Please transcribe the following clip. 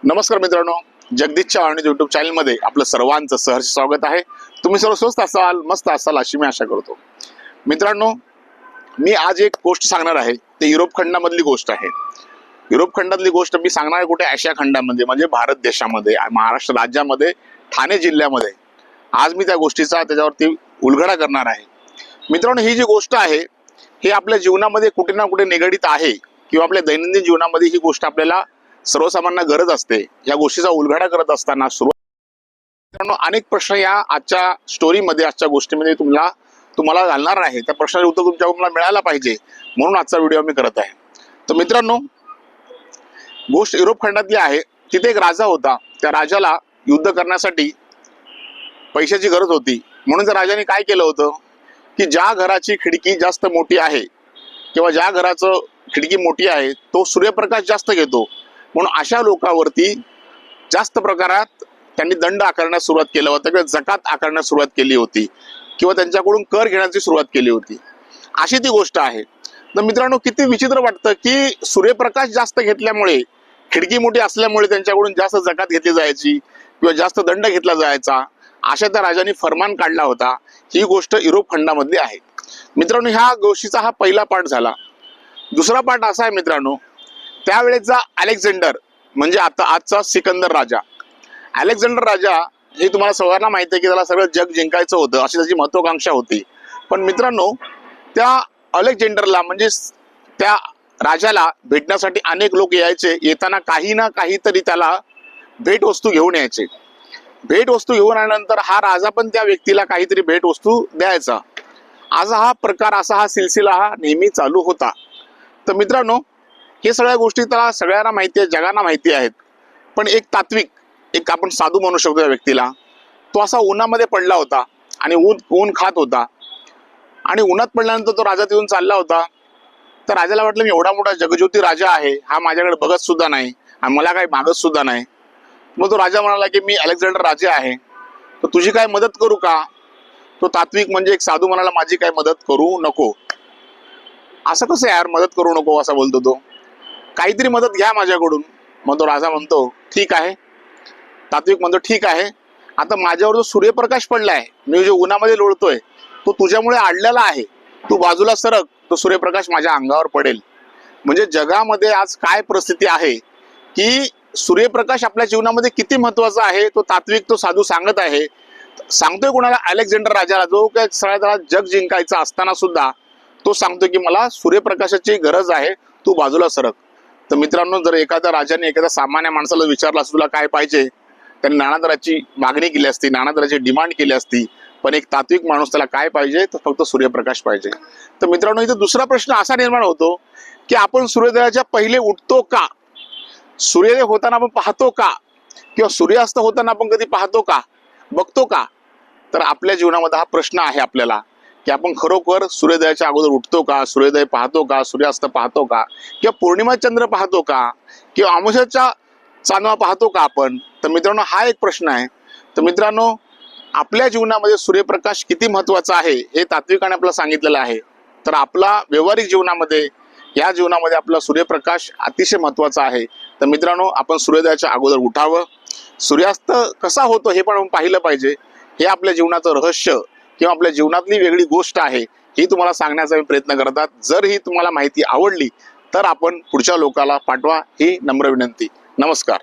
नमस्कार मित्रांनो, जगदीश चव्हाण यूट्यूब चॅनलमध्ये आपलं सर्वांचं सहर्ष स्वागत आहे। तुम्ही सर्व स्वस्त असाल, मस्त असाल अशी मी आशा करतो। मित्रांनो, मी आज एक गोष्ट सांगणार आहे, ते युरोप खंडामधली गोष्ट आहे। युरोप खंडातली गोष्ट मी सांगणार आहे कुठे, आशिया खंडामध्ये म्हणजे भारत देशामध्ये, महाराष्ट्र राज्यामध्ये, ठाणे जिल्ह्यामध्ये। आज मी त्या गोष्टीचा त्याच्यावरती उलगडा करणार आहे। मित्रांनो, ही जी गोष्ट आहे हे आपल्या जीवनामध्ये कुठे ना कुठे निगडित आहे किंवा आपल्या दैनंदिन जीवनामध्ये ही गोष्ट आपल्याला सर्वसामान्य गरज असते। या गोष्टीचा उलगडा करत असताना मित्रांनो अनेक प्रश्न या आजच्या स्टोरीमध्ये, आजच्या गोष्टीमध्ये तुम्हाला घालणार आहे। त्या प्रश्नाचे उत्तर तुमच्याकडून मिळायला पाहिजे म्हणून आजचा व्हिडिओ मी करत आहे। तर मित्रांनो, गोष्ट युरोप खंडातली आहे। तिथे एक राजा होता। त्या राजाला युद्ध करण्यासाठी पैशाची गरज होती, म्हणून त्या राजाने काय केलं होतं की ज्या घराची खिडकी जास्त मोठी आहे किंवा ज्या घराचं खिडकी मोठी आहे तो सूर्यप्रकाश जास्त घेतो, म्हणून अशा लोकांवरती जास्त प्रकारात त्यांनी दंड आकारण्यास सुरुवात केलं होतं किंवा जकात आकारण्यास सुरुवात केली होती किंवा त्यांच्याकडून कर घेण्याची सुरुवात केली होती। अशी ती गोष्ट आहे। तर मित्रांनो, किती विचित्र वाटतं की सूर्यप्रकाश जास्त घेतल्यामुळे, खिडकी मोठी असल्यामुळे त्यांच्याकडून जास्त जकात घेतली जायची किंवा जास्त दंड घेतला जायचा, अशा त्या राजाने फरमान काढला होता। ही गोष्ट युरोप खंडामधली आहे। मित्रांनो, ह्या गोष्टीचा हा पहिला पार्ट झाला। दुसरा पार्ट असा आहे मित्रांनो, त्यावेळेचा अलेक्झांडर म्हणजे आता आजचा सिकंदर राजा। अलेक्झांडर राजा हे तुम्हाला सर्वांना माहिती आहे की त्याला सगळं जग जिंकायचं होतं, अशी त्याची महत्वाकांक्षा होती। पण मित्रांनो, त्या अलेक्झांडरला म्हणजे त्या राजाला भेटण्यासाठी अनेक लोक यायचे। येताना काही ना काहीतरी त्याला भेटवस्तू घेऊन यायचे। भेटवस्तू घेऊन आल्यानंतर हा राजा पण त्या व्यक्तीला काहीतरी भेटवस्तू द्यायचा। असा हा प्रकार, असा हा सिलसिला हा नेहमी चालू होता। तर मित्रांनो, हे सगळ्या गोष्टी तर सगळ्यांना माहिती आहे, जगांना माहिती आहेत। पण एक तात्विक, एक आपण साधू म्हणू शकतो त्या व्यक्तीला, तो असा उन्हामध्ये पडला होता आणि ऊन खात होता। आणि उन्हात पडल्यानंतर तो राजा तिथून चालला होता। तर राजाला वाटलं मी एवढा मोठा जगज्योती राजा आहे, हा माझ्याकडे बघत सुद्धा नाही आणि मला काही मागत सुद्धा नाही। मग तो राजा म्हणाला की मी अलेक्झांडर राजा आहे, तर तुझी काय मदत करू का? तो तात्विक म्हणजे एक साधू म्हणाला माझी काय मदत करू नको। असं कसं यार, मदत करू नको असं बोलतो तो, काहीतरी मदत घ्या माझ्याकडून। मग तो राजा म्हणतो ठीक आहे। तात्विक म्हणतो ठीक आहे, आता माझ्यावर जो सूर्यप्रकाश पडलाय, मी जो उन्हामध्ये लोळतोय, तो तुझ्यामुळे अडलेला आहे, तू बाजूला सरक, तो सूर्यप्रकाश माझ्या अंगावर पडेल। म्हणजे जगामध्ये आज काय परिस्थिती आहे की सूर्यप्रकाश आपल्या जीवनामध्ये किती महत्वाचा आहे, तो तात्विक, तो साधू सांगत आहे। सांगतोय कोणाला? अलेक्झांडर राजाला, जो काय सगळ्या जग जिंकायचा असताना सुद्धा तो सांगतोय की मला सूर्यप्रकाशाची गरज आहे, तू बाजूला सरक। तर मित्रांनो, जर एखाद्या राजाने एखाद्या सामान्य माणसाला विचारलं असं तुला काय पाहिजे, त्यांनी नाणादराची मागणी केली असती, नाणादराची डिमांड केली असती। पण एक तात्विक माणूस त्याला काय पाहिजे, तर फक्त सूर्यप्रकाश पाहिजे। तर मित्रांनो, इथे दुसरा प्रश्न असा निर्माण होतो की आपण सूर्योदयाच्या पहिले उठतो का? सूर्योदय होताना आपण पाहतो का? किंवा सूर्यास्त होताना आपण कधी पाहतो का, बघतो का? तर आपल्या जीवनामध्ये हा प्रश्न आहे आपल्याला की आपण खरोखर सूर्योदयाच्या अगोदर उठतो का, सूर्योदय पाहतो का, सूर्यास्त पाहतो का, किंवा पौर्णिमा चंद्र पाहतो का, किंवा अमावस्येचा चांदवा पाहतो का आपण? तर मित्रांनो, हा एक प्रश्न आहे। तर मित्रांनो, आपल्या जीवनामध्ये सूर्यप्रकाश किती महत्वाचा आहे हे तात्विकाने आपल्याला सांगितलेलं आहे। तर आपला व्यवहारिक जीवनामध्ये, या जीवनामध्ये आपला सूर्यप्रकाश अतिशय महत्वाचा आहे। तर मित्रांनो, आपण सूर्योदयाच्या अगोदर उठावं, सूर्यास्त कसा होतो हे पण आपण पाहिलं पाहिजे। हे आपल्या जीवनाचं रहस्य किंवा आपल्या जीवनातली वेगळी गोष्ट आहे, ही तुम्हाला सांगण्याचा मी प्रयत्न करतात। जर ही तुम्हाला माहिती आवडली तर आपण पुढच्या लोकाला पाठवा, ही नम्र विनंती। नमस्कार।